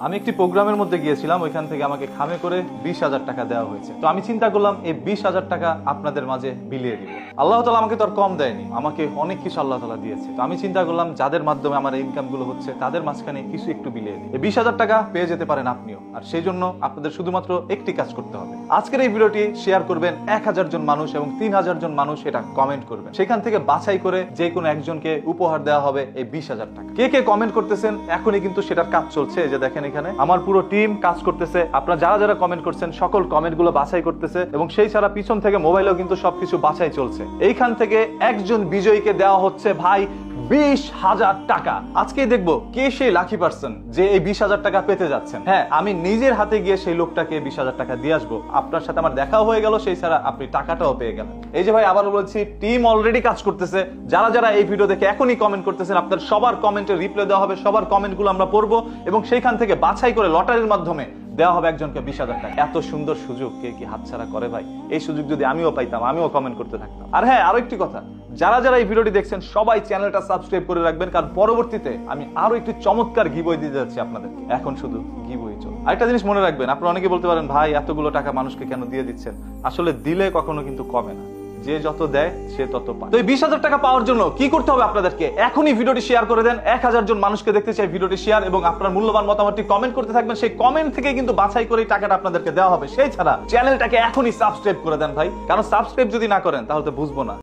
আমি একটি প্রোগ্রামের মধ্যে গিয়েছিলাম, ওইখান থেকে আমাকে খামে করে 20,000 টাকা দেওয়া হয়েছে। তো আমি চিন্তা করলাম এই 20,000 টাকা আপনাদের মাঝে বিলিয়ে দিব। আল্লাহ তাআলা আমাকে তো আর কম দেয়নি, আমাকে অনেক কিছু আল্লাহ তাআলা দিয়েছে। তো আমি চিন্তা করলাম যাদের মাধ্যমে আমার ইনকাম গুলো হচ্ছে তাদের মাঝখানে কিছু একটু বিলিয়ে দিই। এই 20,000 টাকা পেয়ে যেতে পারেন আপনিও। আর সেই জন্য আপনাদের শুধুমাত্র একটি কাজ করতে হবে। আজকের এই ভিডিওটি শেয়ার করবেন 1000 জন মানুষ এবং 3000 জন মানুষ এটা কমেন্ট করবেন। সেখান থেকে বাছাই করে যে কোনো একজনকে উপহার দেওয়া হবে এই 20,000 টাকা। কে কে কমেন্ট করতেছেন এখনই কিন্তু সেটার কাজ চলছে। এই যে দেখেন এখানে আমার পুরো টিম কাজ করতেছে। আপনারা যারা যারা কমেন্ট করছেন সকল কমেন্ট গুলো বাছাই করতেছে এবং সেই ছাড়া পিছন থেকে মোবাইলেও কিন্তু সবকিছু বাছাই চলছে। এইখান থেকে একজন বিজয়ীকে দেওয়া হচ্ছে ভাই 20,000 টাকা। আজকেই দেখবো কে সেই লাকি পার্সন যে এই 20,000 টাকা পেতে যাচ্ছেন। হ্যাঁ, আমি নিজের হাতে গিয়ে সেই লোকটাকে 20,000 টাকা দিয়ে আসবো। আপনার সাথে আমার দেখাও হয়ে গেল, সেই ছাড়া আপনি টাকাটাও পেয়ে গেলেন। এই যে ভাই আবারও বলছি, টিম অলরেডি কাজ করতেছে। যারা যারা এই ভিডিও দেখে এখনই কমেন্ট করতেছেন আপনার সবার কমেন্টের রিপ্লাই দেওয়া হবে, সবার কমেন্ট গুলো আমরা পড়বো এবং সেইখান থেকে বাছাই করে লটারির মাধ্যমে দেওয়া হবে একজনকে 20,000 টাকা। এত সুন্দর সুযোগ কে কি হাতছাড়া করে ভাই? এই সুযোগ যদি আমিও পাইতাম আমিও কমেন্ট করতে থাকতাম। আর হ্যাঁ, আরো একটি কথা, যারা যারা এই ভিডিওটি দেখছেন সবাই চ্যানেলটা সাবস্ক্রাইব করে রাখবেন, কারণ পরবর্তীতে আমি আরো একটি চমৎকার গিভওয়ে দিতে যাচ্ছি আপনাদের। এখন শুধু গিভওয়ে চল। আরেকটা জিনিস মনে রাখবেন, আপনারা অনেকে বলতে পারেন ভাই এতগুলো টাকা মানুষকে কেন দিয়ে দিচ্ছেন? আসলে দিলে কখনো কিন্তু কমে না, যে যত দেয় সে তত পায়। তো এই 20,000 টাকা পাওয়ার জন্য কি করতে হবে আপনাদেরকে? এখনই ভিডিওটি শেয়ার করে দেন। 1000 জন মানুষকে দেখতে চাই ভিডিওটি শেয়ার, এবং আপনার মূল্যবান মতামতটি কমেন্ট করতে থাকবেন। সেই কমেন্ট থেকে কিন্তু বাছাই করে টাকাটা আপনাদেরকে দেওয়া হবে। সেই ছাড়া চ্যানেলটাকে এখনই সাবস্ক্রাইব করে দেন ভাই, কারণ সাবস্ক্রাইব যদি না করেন তাহলে তো বুঝবো না।